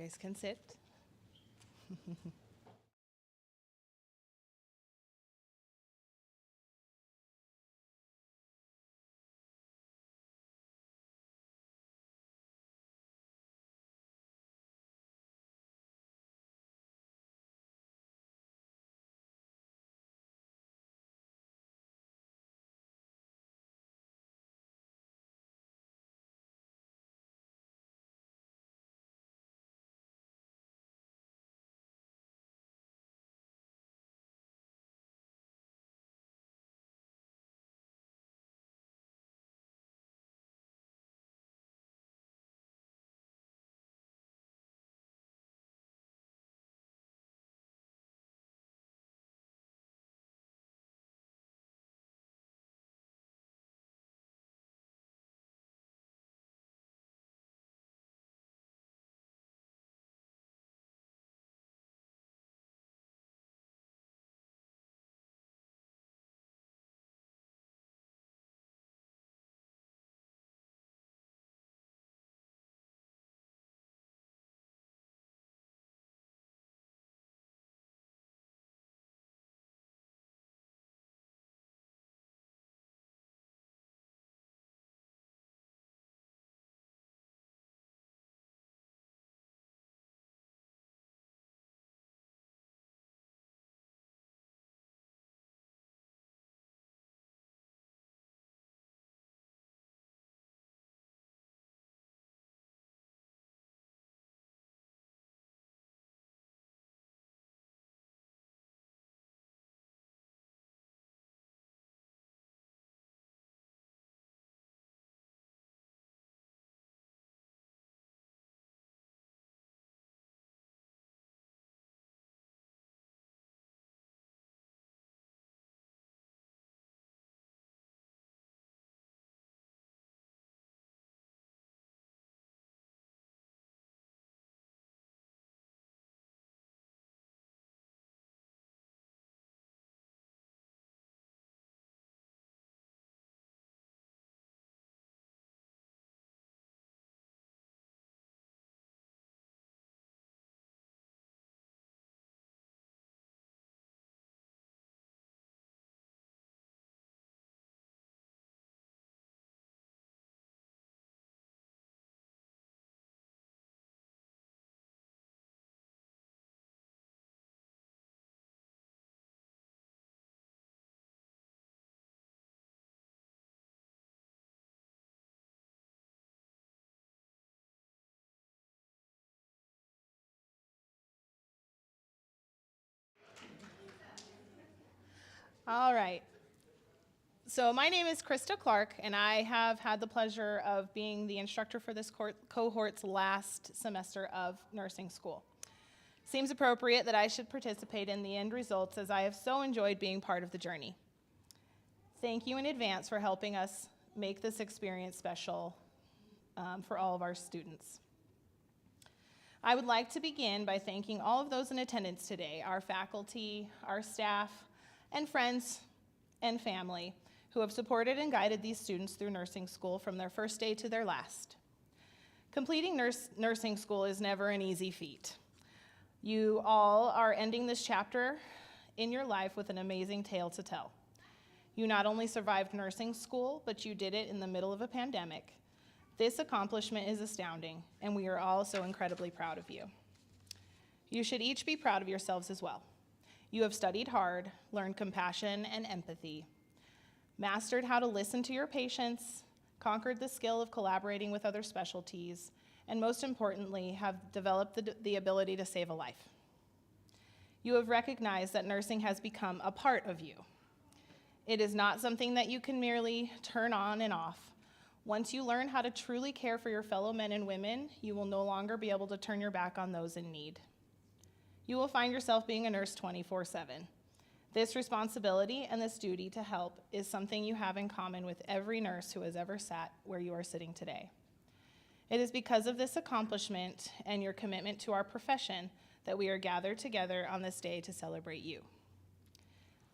guys can sit. All right. So my name is Krista Clark, and I have had the pleasure of being the instructor for this cohort's last semester of nursing school. Seems appropriate that I should participate in the end results, as I have so enjoyed being part of the journey. Thank you in advance for helping us make this experience special for all of our students. I would like to begin by thanking all of those in attendance today, our faculty, our staff, and friends and family who have supported and guided these students through nursing school from their first day to their last. Completing nursing school is never an easy feat. You all are ending this chapter in your life with an amazing tale to tell. You not only survived nursing school, but you did it in the middle of a pandemic. This accomplishment is astounding, and we are all so incredibly proud of you. You should each be proud of yourselves as well. You have studied hard, learned compassion and empathy, mastered how to listen to your patients, conquered the skill of collaborating with other specialties, and most importantly, have developed the ability to save a life. You have recognized that nursing has become a part of you. It is not something that you can merely turn on and off. Once you learn how to truly care for your fellow men and women, you will no longer be able to turn your back on those in need. You will find yourself being a nurse 24/7. This responsibility and this duty to help is something you have in common with every nurse who has ever sat where you are sitting today. It is because of this accomplishment and your commitment to our profession that we are gathered together on this day to celebrate you.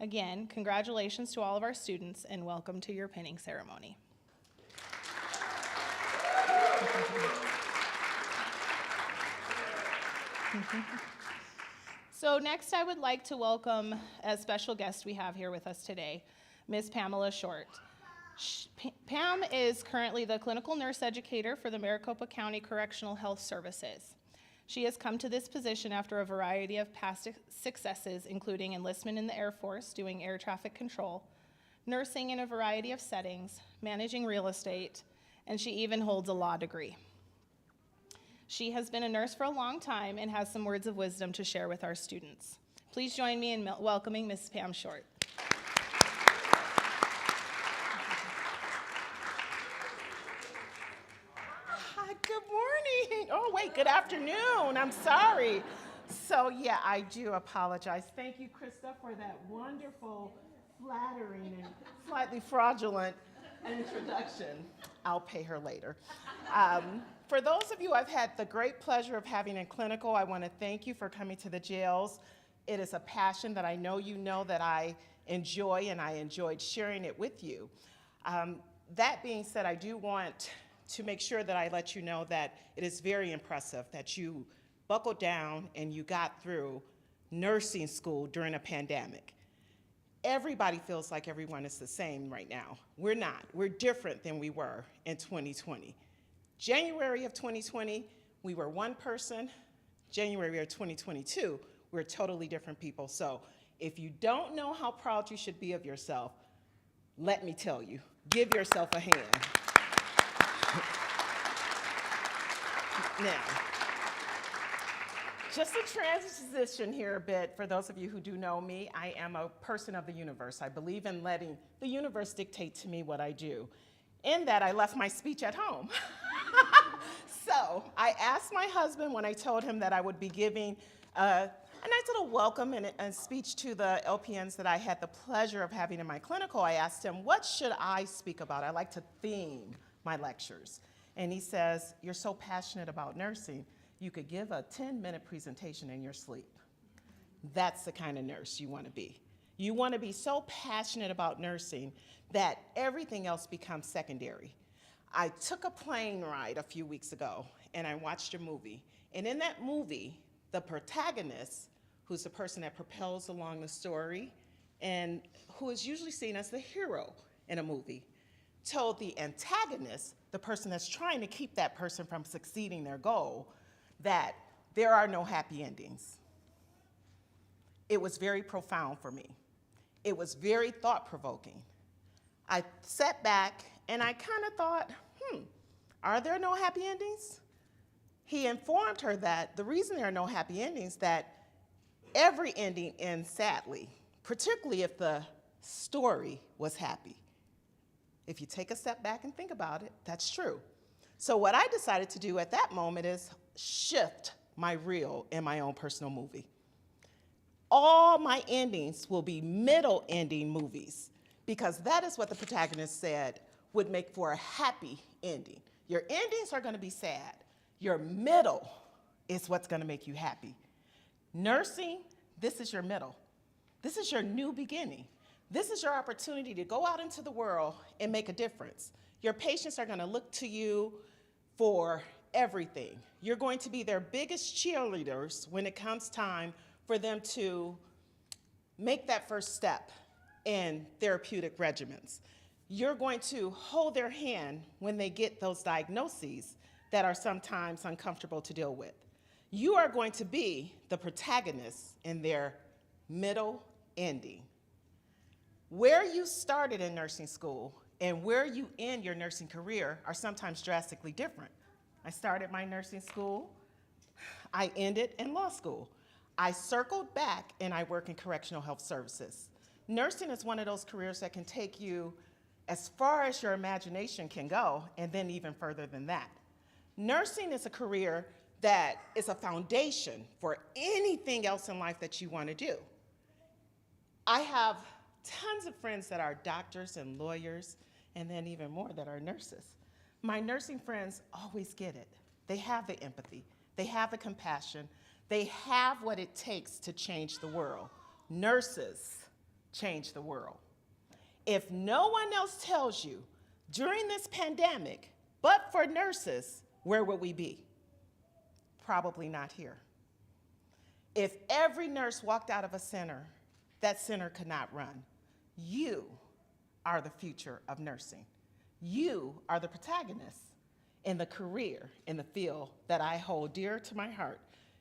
Again, congratulations to all of our students and welcome to your pinning ceremony. So next I would like to welcome a special guest we have here with us today, Ms. Pamela Short. Pam is currently the clinical nurse educator for the Maricopa County Correctional Health Services. She has come to this position after a variety of past successes, including enlistment in the Air Force, doing air traffic control, nursing in a variety of settings, managing real estate, and she even holds a law degree. She has been a nurse for a long time and has some words of wisdom to share with our students. Please join me in welcoming Ms. Pam Short. Hi, good morning. Oh, wait, good afternoon. I'm sorry. So, yeah, I do apologize. Thank you, Krista, for that wonderful, flattering, and slightly fraudulent introduction. I'll pay her later. For those of you I've had the great pleasure of having in clinical, I want to thank you for coming to the jails. It is a passion that I know you know that I enjoy, and I enjoyed sharing it with you. That being said, I do want to make sure that I let you know that it is very impressive that you buckled down and you got through nursing school during a pandemic. Everybody feels like everyone is the same right now. We're not. We're different than we were in 2020. January of 2020, we were one person. January of 2022, we're totally different people. So if you don't know how proud you should be of yourself, let me tell you, give yourself a hand. Now, just to transition here a bit, for those of you who do know me, I am a person of the universe. I believe in letting the universe dictate to me what I do. In that, I left my speech at home. So I asked my husband when I told him that I would be giving a nice little welcome and a speech to the LPNs that I had the pleasure of having in my clinical. I asked him, what should I speak about? I like to theme my lectures. And he says, you're so passionate about nursing, you could give a 10-minute presentation in your sleep. That's the kind of nurse you want to be. You want to be so passionate about nursing that everything else becomes secondary. I took a plane ride a few weeks ago, and I watched a movie. And in that movie, the protagonist, who's the person that propels along the story, and who is usually seen as the hero in a movie, told the antagonist, the person that's trying to keep that person from succeeding their goal, that there are no happy endings. It was very profound for me. It was very thought-provoking. I sat back and I kind of thought, are there no happy endings? He informed her that the reason there are no happy endings, that every ending ends sadly, particularly if the story was happy. If you take a step back and think about it, that's true. So what I decided to do at that moment is shift my reel in my own personal movie. All my endings will be middle ending movies, because that is what the protagonist said would make for a happy ending. Your endings are going to be sad. Your middle is what's going to make you happy. Nursing, this is your middle. This is your new beginning. This is your opportunity to go out into the world and make a difference. Your patients are going to look to you for everything. You're going to be their biggest cheerleaders when it comes time for them to make that first step in therapeutic regimens. You're going to hold their hand when they get those diagnoses that are sometimes uncomfortable to deal with. You are going to be the protagonist in their middle ending. Where you started in nursing school and where you end your nursing career are sometimes drastically different. I started my nursing school. I ended in law school. I circled back and I work in correctional health services. Nursing is one of those careers that can take you as far as your imagination can go, and then even further than that. Nursing is a career that is a foundation for anything else in life that you want to do. I have tons of friends that are doctors and lawyers, and then even more that are nurses. My nursing friends always get it. They have the empathy. They have the compassion. They have what it takes to change the world. Nurses change the world. If no one else tells you during this pandemic, but for nurses, where would we be? Probably not here. If every nurse walked out of a center, that center could not run. You are the future of nursing. You are the protagonist in the career, in the field that I hold dear to my heart.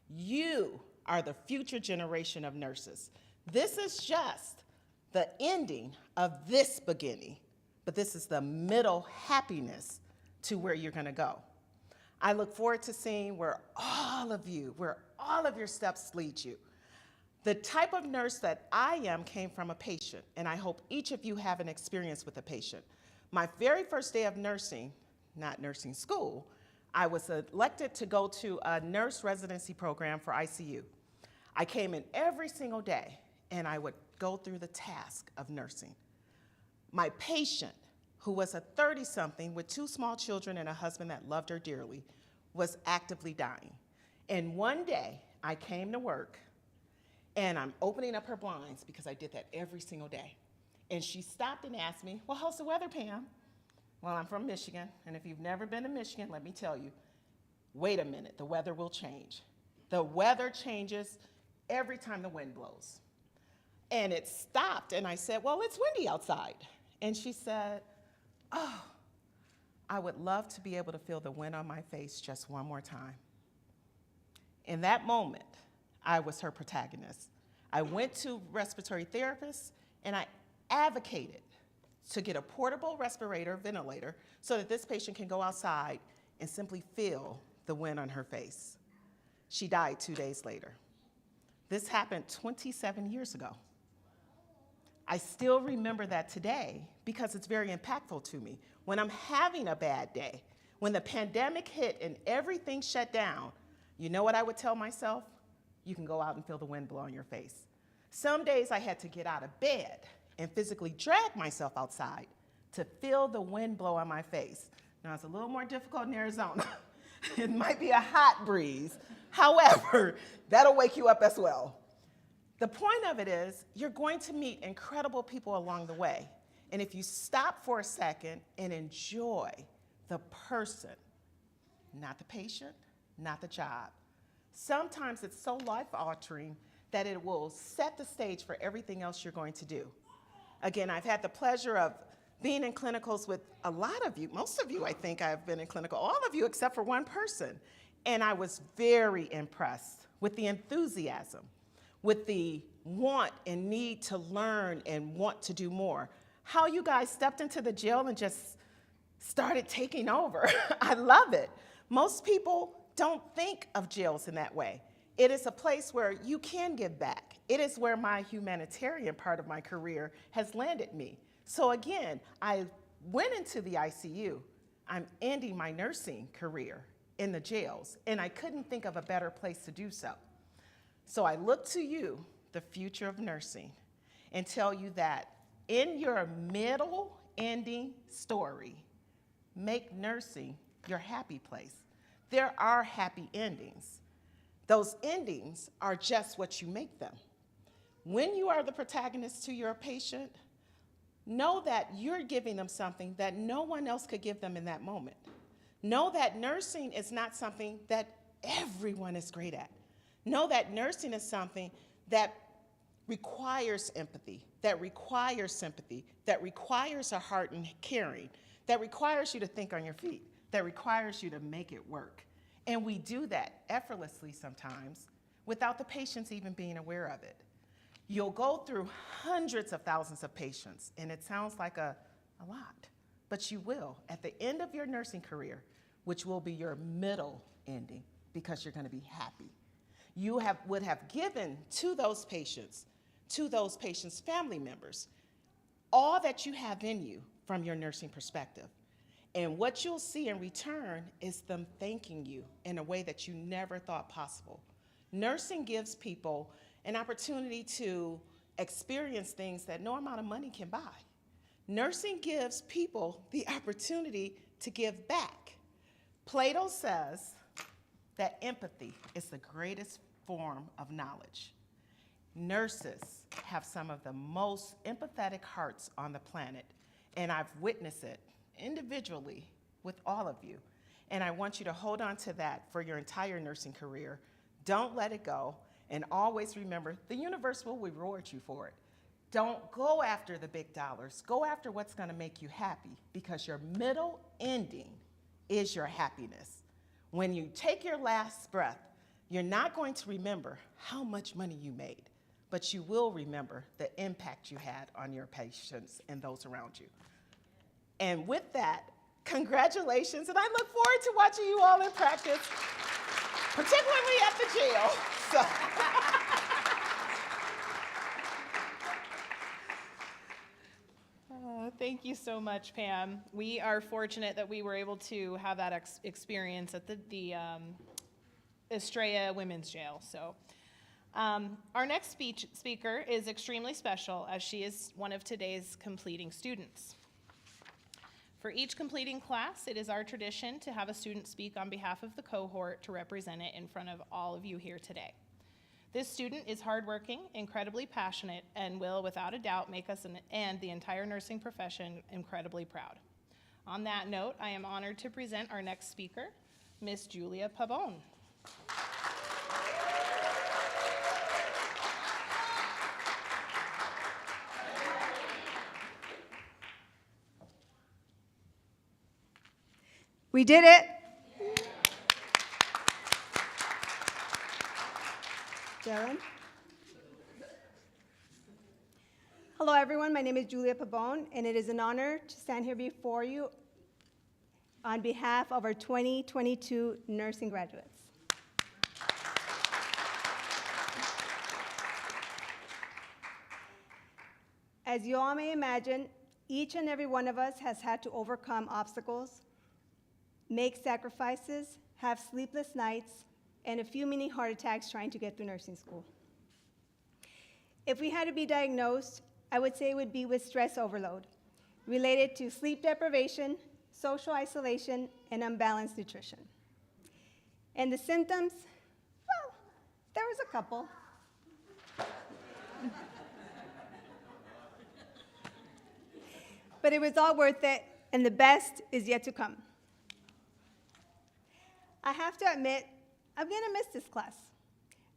You are the future generation of nurses. This is just the ending of this beginning, but this is the middle happiness to where you're gonna go. I look forward to seeing where all of your steps lead you. The type of nurse that I am came from a patient, and I hope each of you have an experience with a patient. My very first day of nursing, not nursing school, I was elected to go to a nurse residency program for ICU. I came in every single day, and I would go through the task of nursing. My patient, who was a 30-something with 2 small children and a husband that loved her dearly, was actively dying. And one day, I came to work, and I'm opening up her blinds because I did that every single day. And she stopped and asked me, well, how's the weather, Pam? Well, I'm from Michigan, and if you've never been to Michigan, let me tell you, wait a minute, the weather will change. The weather changes every time the wind blows. And it stopped, and I said, well, it's windy outside. And she said, oh, I would love to be able to feel the wind on my face just one more time. In that moment, I was her protagonist. I went to respiratory therapists, and I advocated to get a portable respirator, ventilator, so that this patient can go outside and simply feel the wind on her face. She died 2 days later. This happened 27 years ago. I still remember that today because it's very impactful to me. When I'm having a bad day, when the pandemic hit and everything shut down, you know what I would tell myself? You can go out and feel the wind blow on your face. Some days I had to get out of bed and physically drag myself outside to feel the wind blow on my face. Now, it's a little more difficult in Arizona. It might be a hot breeze. However, that'll wake you up as well. The point of it is, you're going to meet incredible people along the way. And if you stop for a second and enjoy the person, not the patient, not the job, sometimes it's so life-altering that it will set the stage for everything else you're going to do. Again, I've had the pleasure of being in clinicals with a lot of you. Most of you, I think, I've been in clinical, all of you except for one person. And I was very impressed with the enthusiasm, with the want and need to learn and want to do more. How you guys stepped into the jail and just started taking over. I love it. Most people don't think of jails in that way. It is a place where you can give back. It is where my humanitarian part of my career has landed me. So again, I went into the ICU. I'm ending my nursing career in the jails, and I couldn't think of a better place to do so. So I look to you, the future of nursing, and tell you that in your middle ending story, make nursing your happy place. There are happy endings. Those endings are just what you make them. When you are the protagonist to your patient, know that you're giving them something that no one else could give them in that moment. Know that nursing is not something that everyone is great at. Know that nursing is something that requires empathy, that requires sympathy, that requires a heart and caring, that requires you to think on your feet, that requires you to make it work. And we do that effortlessly sometimes without the patients even being aware of it. You'll go through hundreds of thousands of patients, and it sounds like a lot, but you will at the end of your nursing career, which will be your middle ending because you're going to be happy. You would have given to those patients family members, all that you have in you from your nursing perspective. And what you'll see in return is them thanking you in a way that you never thought possible. Nursing gives people an opportunity to experience things that no amount of money can buy. Nursing gives people the opportunity to give back. Plato says that empathy is the greatest form of knowledge. Nurses have some of the most empathetic hearts on the planet, and I've witnessed it individually with all of you. And I want you to hold on to that for your entire nursing career. Don't let it go. And always remember, the universe will reward you for it. Don't go after the big dollars. Go after what's going to make you happy, because your middle ending is your happiness. When you take your last breath, you're not going to remember how much money you made, but you will remember the impact you had on your patients and those around you. And with that, congratulations, and I look forward to watching you all in practice, particularly at the jail. So. Thank you so much, Pam. We are fortunate that we were able to have that experience at the Estrella Women's Jail. So, our next speaker is extremely special, as she is one of today's completing students. For each completing class, it is our tradition to have a student speak on behalf of the cohort to represent it in front of all of you here today. This student is hardworking, incredibly passionate, and will, without a doubt, make us and the entire nursing profession incredibly proud. On that note, I am honored to present our next speaker, Miss Julia Pabon. We did it. Darren. Hello, everyone. My name is Julia Pabon, and it is an honor to stand here before you on behalf of our 2022 nursing graduates. As you all may imagine, each and every one of us has had to overcome obstacles, make sacrifices, have sleepless nights, and a few mini heart attacks trying to get through nursing school. If we had to be diagnosed, I would say it would be with stress overload, related to sleep deprivation, social isolation, and unbalanced nutrition. And the symptoms, well, there was a couple. But it was all worth it, and the best is yet to come. I have to admit, I'm gonna miss this class.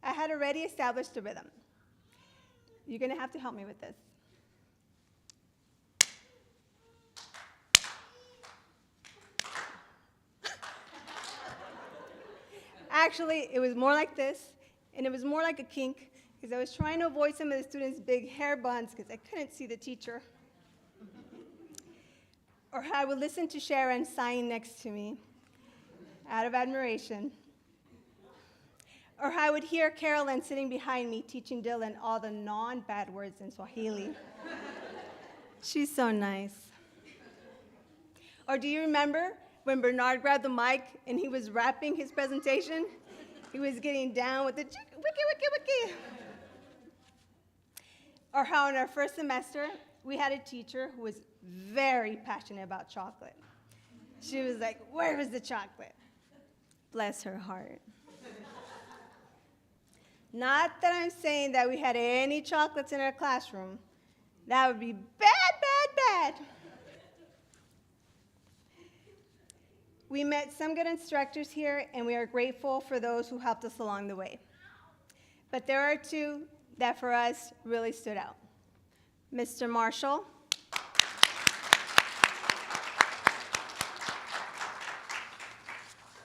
I had already established a rhythm. You're gonna have to help me with this. Actually, it was more like this, and it was more like a kink, because I was trying to avoid some of the students' big hair buns because I couldn't see the teacher. Or how I would listen to Sharon sighing next to me out of admiration. Or how I would hear Carolyn sitting behind me teaching Dylan all the non-bad words in Swahili. She's so nice. Or do you remember when Bernard grabbed the mic and he was rapping his presentation? He was getting down with the wiki, wiki, wiki. Or how in our first semester, we had a teacher who was very passionate about chocolate. She was like, "Where is the chocolate?" Bless her heart. Not that I'm saying that we had any chocolates in our classroom. That would be bad, bad, bad. We met some good instructors here, and we are grateful for those who helped us along the way. But there are two that for us really stood out. Mr. Marshall.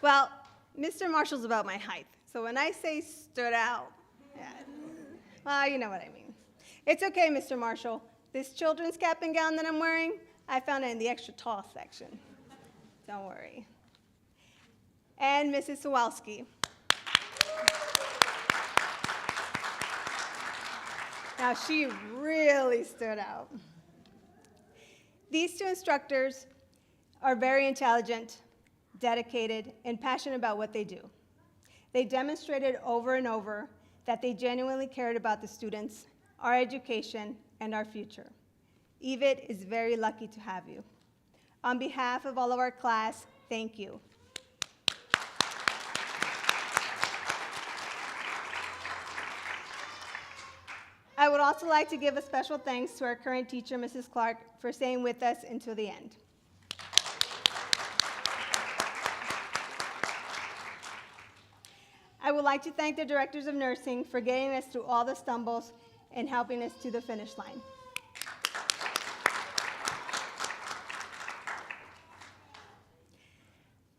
Well, Mr. Marshall's about my height, so when I say stood out, yeah, well, you know what I mean. It's okay, Mr. Marshall. This children's cap and gown that I'm wearing, I found it in the extra tall section. Don't worry. And Mrs. Sawalski. Now, she really stood out. These two instructors are very intelligent, dedicated, and passionate about what they do. They demonstrated over and over that they genuinely cared about the students, our education, and our future. EVIT is very lucky to have you. On behalf of all of our class, thank you. I would also like to give a special thanks to our current teacher, Mrs. Clark, for staying with us until the end. I would like to thank the directors of nursing for getting us through all the stumbles and helping us to the finish line.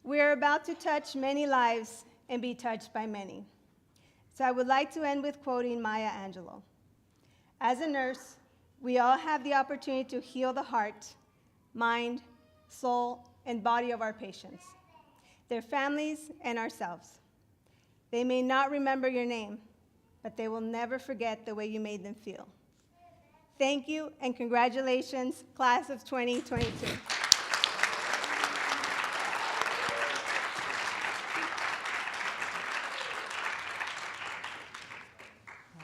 We are about to touch many lives and be touched by many. So I would like to end with quoting Maya Angelou. As a nurse, we all have the opportunity to heal the heart, mind, soul, and body of our patients, their families, and ourselves. They may not remember your name, but they will never forget the way you made them feel. Thank you, and congratulations, class of 2022.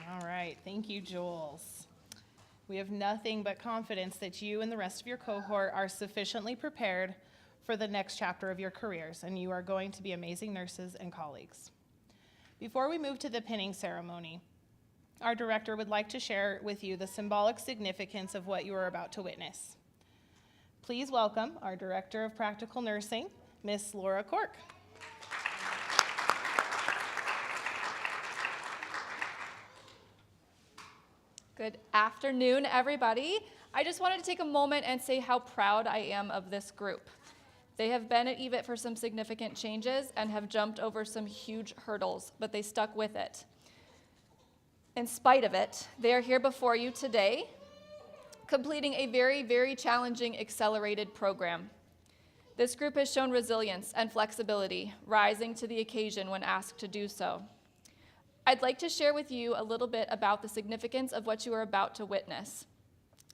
All right, thank you, Jules. We have nothing but confidence that you and the rest of your cohort are sufficiently prepared for the next chapter of your careers, and you are going to be amazing nurses and colleagues. Before we move to the pinning ceremony, our director would like to share with you the symbolic significance of what you are about to witness. Please welcome our Director of Practical Nursing, Miss Laura Cork. Good afternoon, everybody. I just wanted to take a moment and say how proud I am of this group. They have been at EVIT for some significant changes and have jumped over some huge hurdles, but they stuck with it. In spite of it, they are here before you today, completing a very, very challenging accelerated program. This group has shown resilience and flexibility, rising to the occasion when asked to do so. I'd like to share with you a little bit about the significance of what you are about to witness.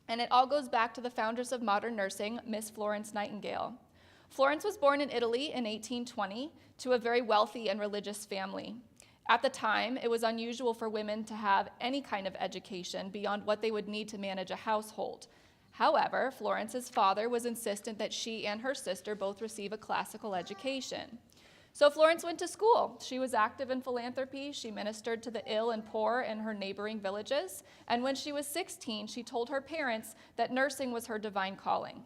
And it all goes back to the founders of modern nursing, Miss Florence Nightingale. Florence was born in Italy in 1820 to a very wealthy and religious family. At the time, it was unusual for women to have any kind of education beyond what they would need to manage a household. However, Florence's father was insistent that she and her sister both receive a classical education. So Florence went to school. She was active in philanthropy. She ministered to the ill and poor in her neighboring villages. And when she was 16, she told her parents that nursing was her divine calling.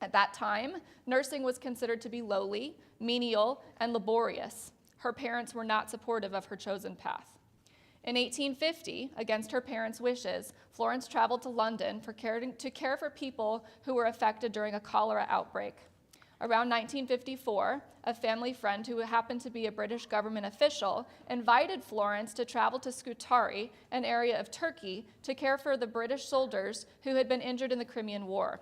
At that time, nursing was considered to be lowly, menial, and laborious. Her parents were not supportive of her chosen path. In 1850, against her parents' wishes, Florence traveled to London to care for people who were affected during a cholera outbreak. Around 1954, a family friend who happened to be a British government official invited Florence to travel to Scutari, an area of Turkey, to care for the British soldiers who had been injured in the Crimean War.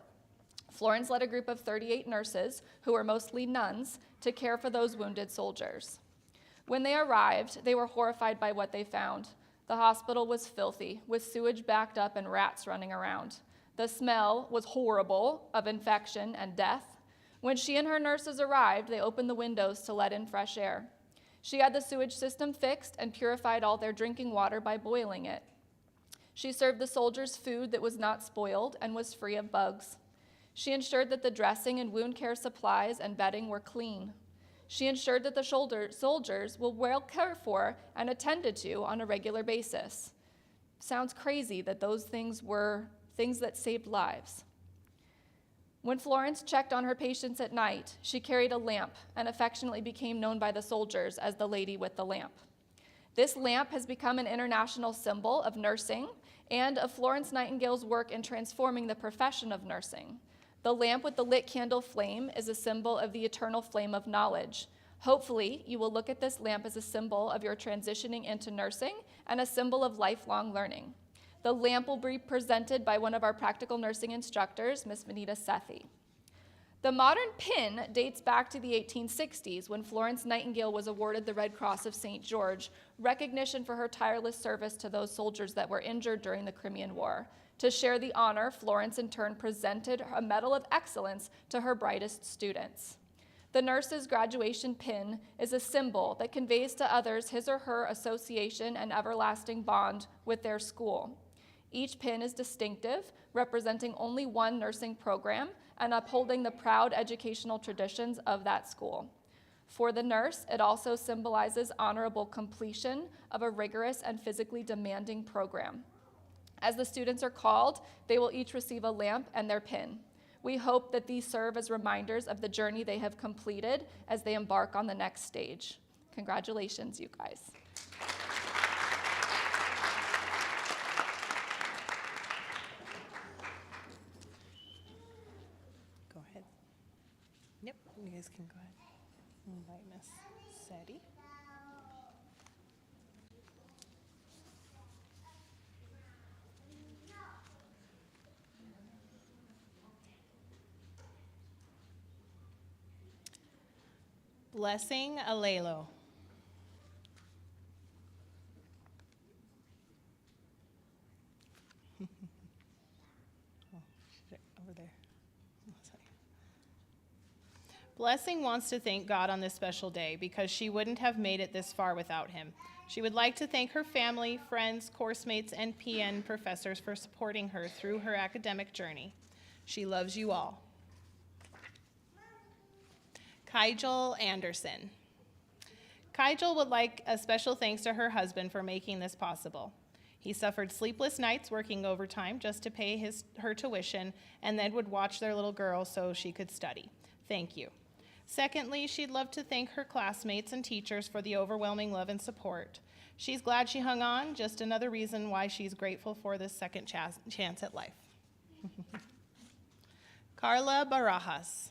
Florence led a group of 38 nurses, who were mostly nuns, to care for those wounded soldiers. When they arrived, they were horrified by what they found. The hospital was filthy, with sewage backed up and rats running around. The smell was horrible of infection and death. When she and her nurses arrived, they opened the windows to let in fresh air. She had the sewage system fixed and purified all their drinking water by boiling it. She served the soldiers food that was not spoiled and was free of bugs. She ensured that the dressing and wound care supplies and bedding were clean. She ensured that the soldiers were well cared for and attended to on a regular basis. Sounds crazy that those things were things that saved lives. When Florence checked on her patients at night, she carried a lamp and affectionately became known by the soldiers as the lady with the lamp. This lamp has become an international symbol of nursing and of Florence Nightingale's work in transforming the profession of nursing. The lamp with the lit candle flame is a symbol of the eternal flame of knowledge. Hopefully, you will look at this lamp as a symbol of your transitioning into nursing and a symbol of lifelong learning. The lamp will be presented by one of our practical nursing instructors, Ms. Vanita Sethi. The modern pin dates back to the 1860s when Florence Nightingale was awarded the Red Cross of St. George, recognition for her tireless service to those soldiers that were injured during the Crimean War. To share the honor, Florence in turn presented a Medal of Excellence to her brightest students. The nurse's graduation pin is a symbol that conveys to others his or her association and everlasting bond with their school. Each pin is distinctive, representing only one nursing program and upholding the proud educational traditions of that school. For the nurse, it also symbolizes honorable completion of a rigorous and physically demanding program. As the students are called, they will each receive a lamp and their pin. We hope that these serve as reminders of the journey they have completed as they embark on the next stage. Congratulations, you guys. Go ahead. Yep, you guys can go ahead. Invite Miss Seti. Blessing Alelo. Over there. Blessing wants to thank God on this special day because she wouldn't have made it this far without him. She would like to thank her family, friends, course mates, and PN professors for supporting her through her academic journey. She loves you all. Kygel Anderson. Kygel would like a special thanks to her husband for making this possible. He suffered sleepless nights working overtime just to pay her tuition, and then would watch their little girl so she could study. Thank you. Secondly, she'd love to thank her classmates and teachers for the overwhelming love and support. She's glad she hung on, just another reason why she's grateful for this second chance at life. Carla Barajas.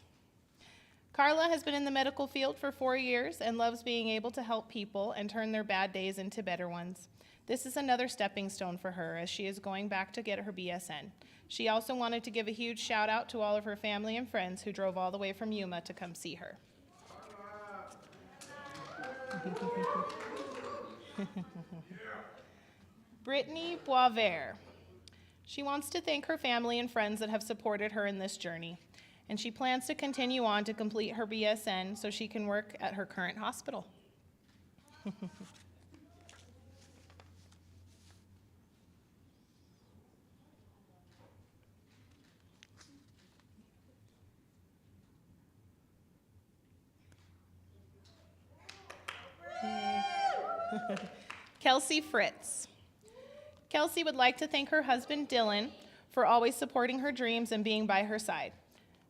Carla has been in the medical field for 4 years and loves being able to help people and turn their bad days into better ones. This is another stepping stone for her as she is going back to get her BSN. She also wanted to give a huge shout out to all of her family and friends who drove all the way from Yuma to come see her. Brittany Boisvert. She wants to thank her family and friends that have supported her in this journey, and she plans to continue on to complete her BSN so she can work at her current hospital. Kelsey Fritz. Kelsey would like to thank her husband, Dylan, for always supporting her dreams and being by her side.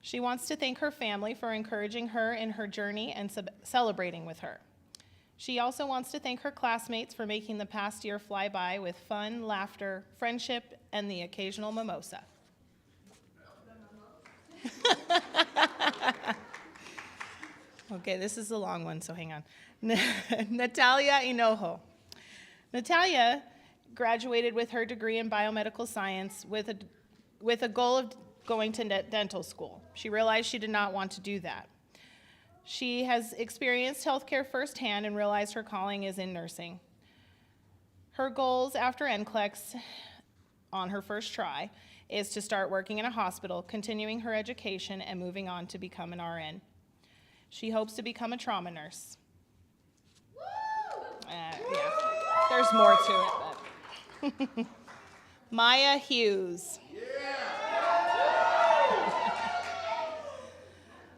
She wants to thank her family for encouraging her in her journey and celebrating with her. She also wants to thank her classmates for making the past year fly by with fun, laughter, friendship, and the occasional mimosa. Okay, this is a long one, so hang on. Natalia Inojo. Natalia graduated with her degree in biomedical science with a goal of going to dental school. She realized she did not want to do that. She has experienced healthcare firsthand and realized her calling is in nursing. Her goals after NCLEX on her first try is to start working in a hospital, continuing her education, and moving on to become an RN. She hopes to become a trauma nurse. Yeah, there's more to it, but. Maya Hughes.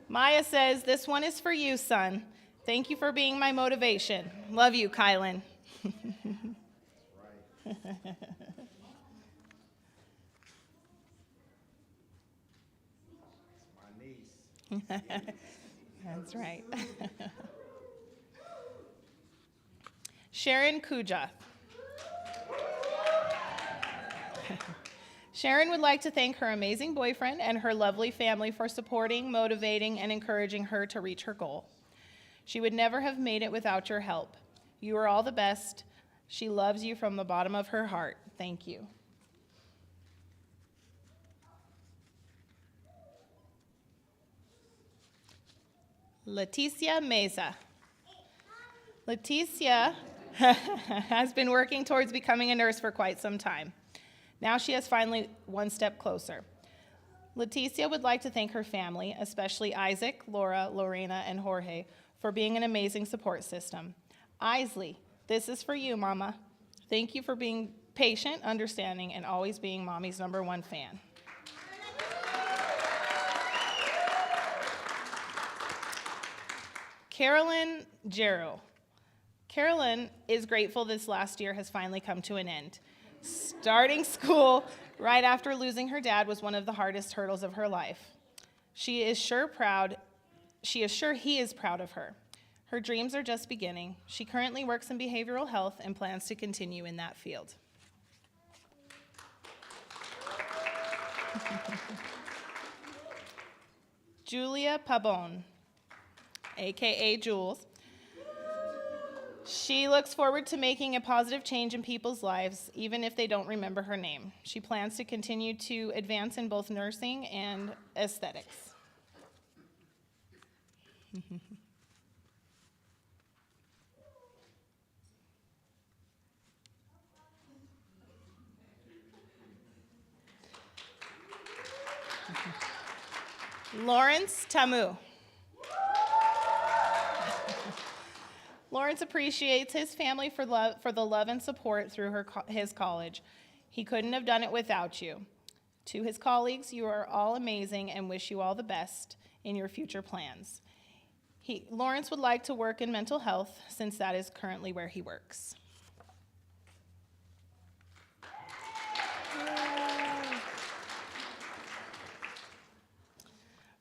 Maya says, "This one is for you, son. Thank you for being my motivation. Love you, Kylan." That's right. Sharon Kuja. Sharon would like to thank her amazing boyfriend and her lovely family for supporting, motivating, and encouraging her to reach her goal. She would never have made it without your help. You are all the best. She loves you from the bottom of her heart. Thank you. Leticia Meza. Leticia has been working towards becoming a nurse for quite some time. Now she is finally one step closer. Leticia would like to thank her family, especially Isaac, Laura, Lorena, and Jorge, for being an amazing support system. Isley, this is for you, Mama. Thank you for being patient, understanding, and always being Mommy's #1 fan. Carolyn Jarrow. Carolyn is grateful this last year has finally come to an end. Starting school right after losing her dad was one of the hardest hurdles of her life. She is sure he is proud of her. Her dreams are just beginning. She currently works in behavioral health and plans to continue in that field. Julia Pabon, aka Jules. She looks forward to making a positive change in people's lives, even if they don't remember her name. She plans to continue to advance in both nursing and aesthetics. Lawrence Tamu. Lawrence appreciates his family for the love and support through his college. He couldn't have done it without you. To his colleagues, you are all amazing and wish you all the best in your future plans. Lawrence would like to work in mental health since that is currently where he works.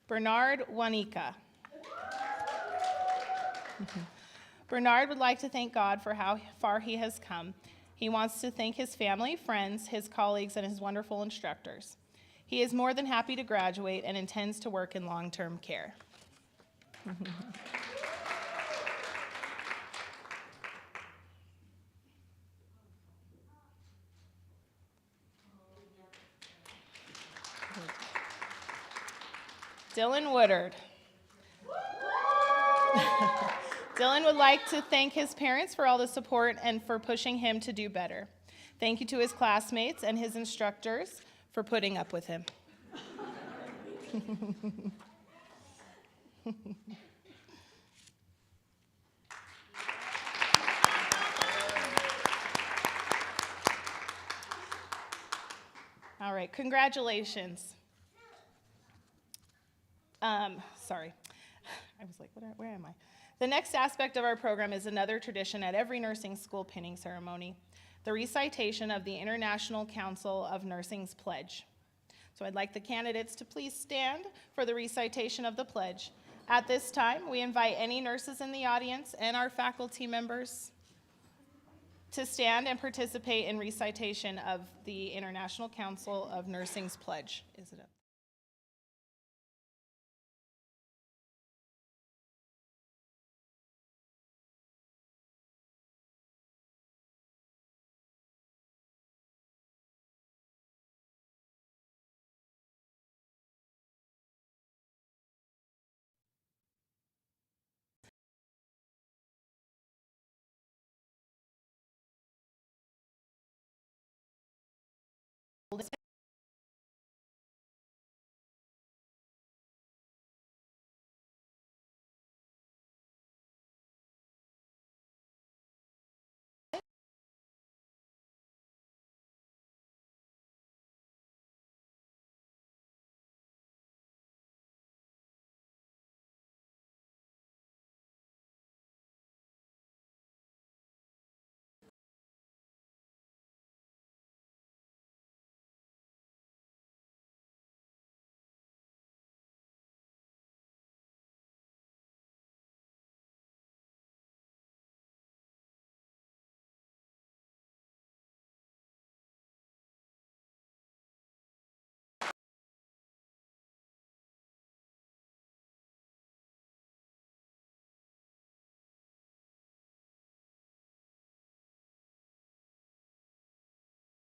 Bernard Wanika. Bernard would like to thank God for how far he has come. He wants to thank his family, friends, his colleagues, and his wonderful instructors. He is more than happy to graduate and intends to work in long-term care. Dylan Woodard. Dylan would like to thank his parents for all the support and for pushing him to do better. Thank you to his classmates and his instructors for putting up with him. All right, congratulations. Sorry, I was like, where am I? The next aspect of our program is another tradition at every nursing school pinning ceremony, the recitation of the International Council of Nursing's pledge. So I'd like the candidates to please stand for the recitation of the pledge. At this time, we invite any nurses in the audience and our faculty members to stand and participate in recitation of the International Council of Nursing's pledge. Is it up?